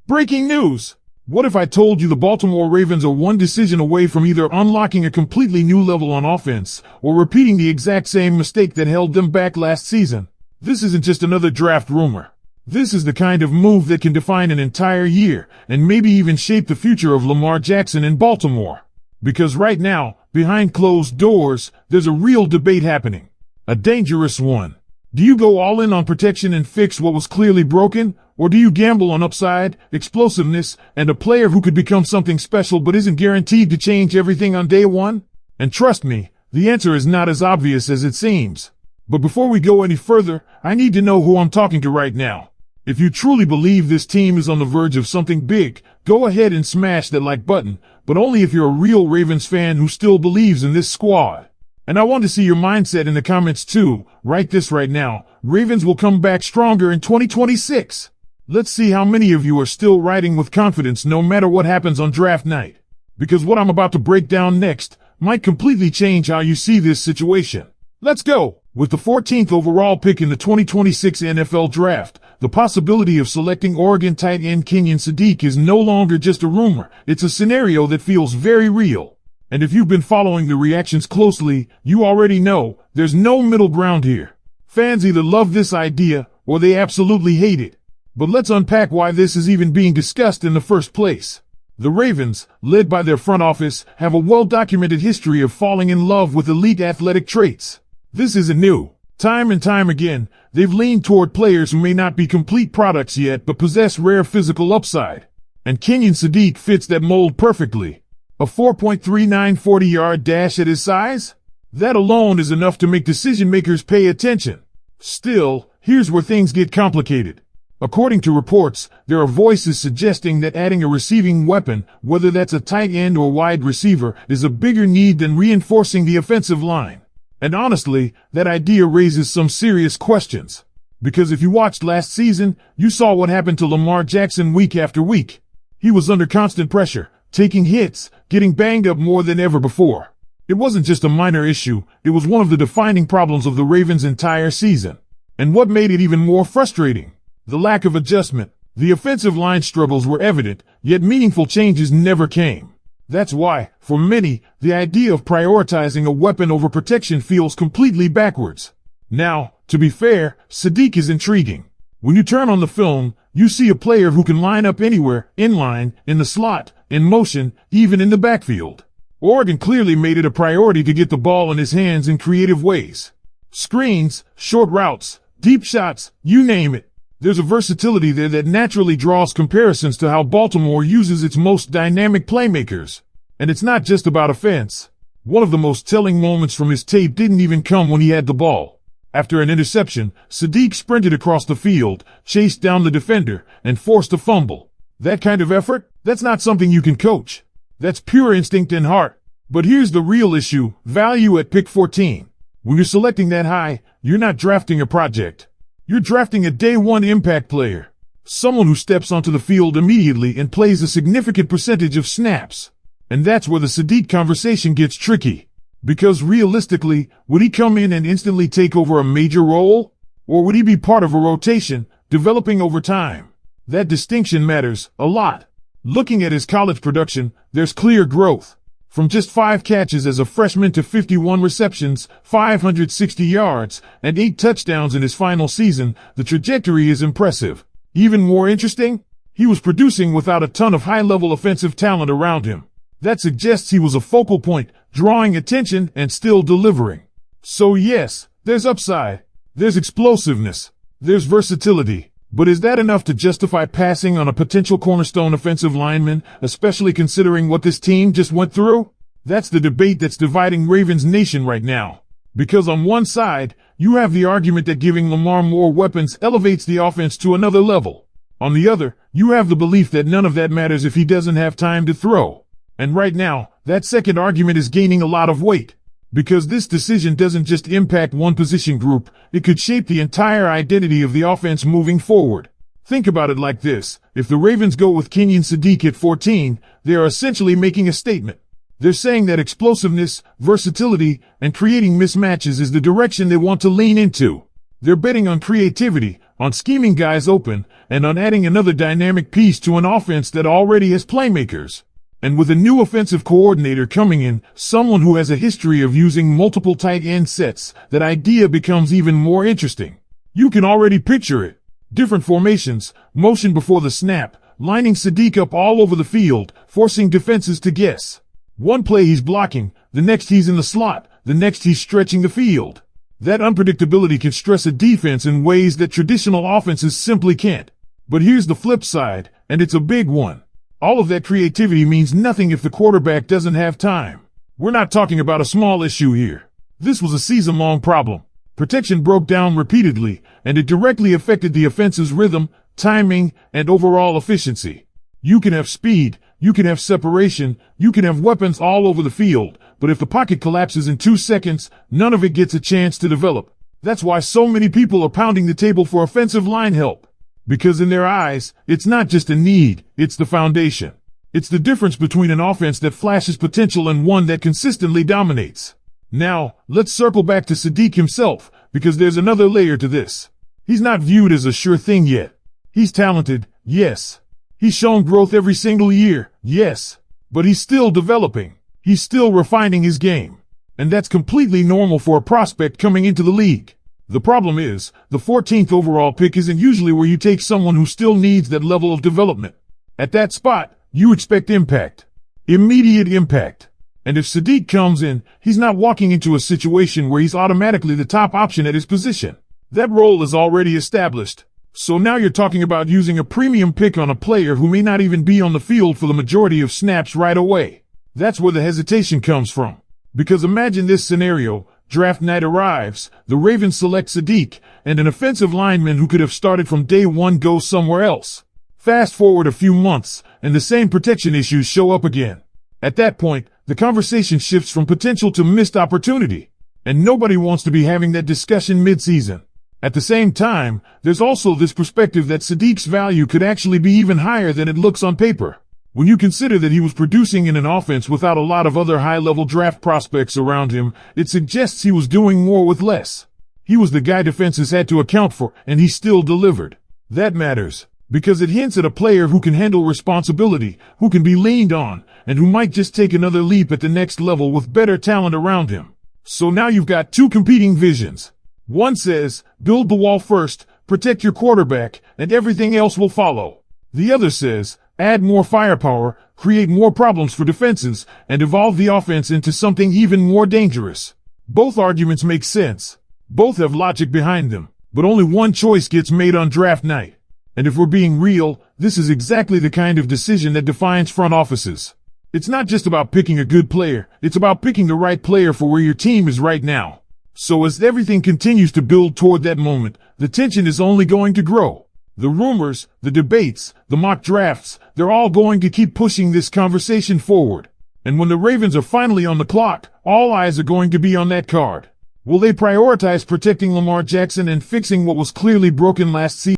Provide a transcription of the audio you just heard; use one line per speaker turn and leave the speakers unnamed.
Breaking news! What if I told you the Baltimore Ravens are one decision away from either unlocking a completely new level on offense or repeating the exact same mistake that held them back last season? This isn't just another draft rumor. This is the kind of move that can define an entire year and maybe even shape the future of Lamar Jackson in Baltimore. Because right now, behind closed doors, there's a real debate happening. A dangerous one. Do you go all in on protection and fix what was clearly broken? Or do you gamble on upside, explosiveness, and a player who could become something special but isn't guaranteed to change everything on day one? And trust me, the answer is not as obvious as it seems. But before we go any further, I need to know who I'm talking to right now. If you truly believe this team is on the verge of something big, go ahead and smash that like button, but only if you're a real Ravens fan who still believes in this squad. And I want to see your mindset in the comments too. Write this right now. Ravens will come back stronger in 2026. Let's see how many of you are still riding with confidence no matter what happens on draft night. Because what I'm about to break down next might completely change how you see this situation. Let's go! With the 14th overall pick in the 2026 NFL Draft, the possibility of selecting Oregon tight end Kenyon Sadiq is no longer just a rumor. It's a scenario that feels very real. And if you've been following the reactions closely, you already know there's no middle ground here. Fans either love this idea or they absolutely hate it. But let's unpack why this is even being discussed in the first place. The Ravens, led by their front office, have a well-documented history of falling in love with elite athletic traits. This isn't new. Time and time again, they've leaned toward players who may not be complete products yet but possess rare physical upside. And Kenyon Sadiq fits that mold perfectly. A 4.39 40-yard dash at his size? That alone is enough to make decision makers pay attention. Still, here's where things get complicated. According to reports, there are voices suggesting that adding a receiving weapon, whether that's a tight end or wide receiver, is a bigger need than reinforcing the offensive line. And honestly, that idea raises some serious questions. Because if you watched last season, you saw what happened to Lamar Jackson week after week. He was under constant pressure, taking hits, getting banged up more than ever before. It wasn't just a minor issue, it was one of the defining problems of the Ravens' entire season. And what made it even more frustrating? The lack of adjustment. The offensive line struggles were evident, yet meaningful changes never came. That's why, for many, the idea of prioritizing a weapon over protection feels completely backwards. Now, to be fair, Sadiq is intriguing. When you turn on the film, you see a player who can line up anywhere, in line, in the slot, in motion, even in the backfield. Oregon clearly made it a priority to get the ball in his hands in creative ways. Screens, short routes, deep shots, you name it. There's a versatility there that naturally draws comparisons to how Baltimore uses its most dynamic playmakers. And it's not just about offense. One of the most telling moments from his tape didn't even come when he had the ball. After an interception, Sadiq sprinted across the field, chased down the defender, and forced a fumble. That kind of effort? That's not something you can coach. That's pure instinct and heart. But here's the real issue: value at pick 14. When you're selecting that high, you're not drafting a project. You're drafting a day-one impact player. Someone who steps onto the field immediately and plays a significant percentage of snaps. And that's where the Sadiq conversation gets tricky. Because realistically, would he come in and instantly take over a major role? Or would he be part of a rotation, developing over time? That distinction matters a lot. Looking at his college production, there's clear growth. From just 5 catches as a freshman to 51 receptions, 560 yards, and 8 touchdowns in his final season, the trajectory is impressive. Even more interesting? He was producing without a ton of high-level offensive talent around him. That suggests he was a focal point, drawing attention and still delivering. So yes, there's upside. There's explosiveness. There's versatility. But is that enough to justify passing on a potential cornerstone offensive lineman, especially considering what this team just went through? That's the debate that's dividing Ravens Nation right now. Because on one side, you have the argument that giving Lamar more weapons elevates the offense to another level. On the other, you have the belief that none of that matters if he doesn't have time to throw. And right now, that second argument is gaining a lot of weight. Because this decision doesn't just impact one position group, it could shape the entire identity of the offense moving forward. Think about it like this: if the Ravens go with Kenyon Sadiq at 14, they are essentially making a statement. They're saying that explosiveness, versatility, and creating mismatches is the direction they want to lean into. They're betting on creativity, on scheming guys open, and on adding another dynamic piece to an offense that already has playmakers. And with a new offensive coordinator coming in, someone who has a history of using multiple tight end sets, that idea becomes even more interesting. You can already picture it. Different formations, motion before the snap, lining Sadiq up all over the field, forcing defenses to guess. One play he's blocking, the next he's in the slot, the next he's stretching the field. That unpredictability can stress a defense in ways that traditional offenses simply can't. But here's the flip side, and it's a big one. All of that creativity means nothing if the quarterback doesn't have time. We're not talking about a small issue here. This was a season-long problem. Protection broke down repeatedly, and it directly affected the offense's rhythm, timing, and overall efficiency. You can have speed, you can have separation, you can have weapons all over the field, but if the pocket collapses in 2 seconds, none of it gets a chance to develop. That's why so many people are pounding the table for offensive line help. Because in their eyes, it's not just a need, it's the foundation. It's the difference between an offense that flashes potential and one that consistently dominates. Now, let's circle back to Sadiq himself, because there's another layer to this. He's not viewed as a sure thing yet. He's talented, yes. He's shown growth every single year, yes. But he's still developing. He's still refining his game. And that's completely normal for a prospect coming into the league. The problem is, the 14th overall pick isn't usually where you take someone who still needs that level of development. At that spot, you expect impact. Immediate impact. And if Sadiq comes in, he's not walking into a situation where he's automatically the top option at his position. That role is already established. So now you're talking about using a premium pick on a player who may not even be on the field for the majority of snaps right away. That's where the hesitation comes from. Because imagine this scenario. Draft night arrives, the Ravens select Sadiq, and an offensive lineman who could have started from day one goes somewhere else. Fast forward a few months, and the same protection issues show up again. At that point, the conversation shifts from potential to missed opportunity. And nobody wants to be having that discussion mid-season. At the same time, there's also this perspective that Sadiq's value could actually be even higher than it looks on paper. When you consider that he was producing in an offense without a lot of other high-level draft prospects around him, it suggests he was doing more with less. He was the guy defenses had to account for, and he still delivered. That matters, because it hints at a player who can handle responsibility, who can be leaned on, and who might just take another leap at the next level with better talent around him. So now you've got two competing visions. One says, build the wall first, protect your quarterback, and everything else will follow. The other says, add more firepower, create more problems for defenses, and evolve the offense into something even more dangerous. Both arguments make sense. Both have logic behind them, but only one choice gets made on draft night. And if we're being real, this is exactly the kind of decision that defines front offices. It's not just about picking a good player, it's about picking the right player for where your team is right now. So as everything continues to build toward that moment, the tension is only going to grow. The rumors, the debates, the mock drafts, they're all going to keep pushing this conversation forward. And when the Ravens are finally on the clock, all eyes are going to be on that card. Will they prioritize protecting Lamar Jackson and fixing what was clearly broken last season?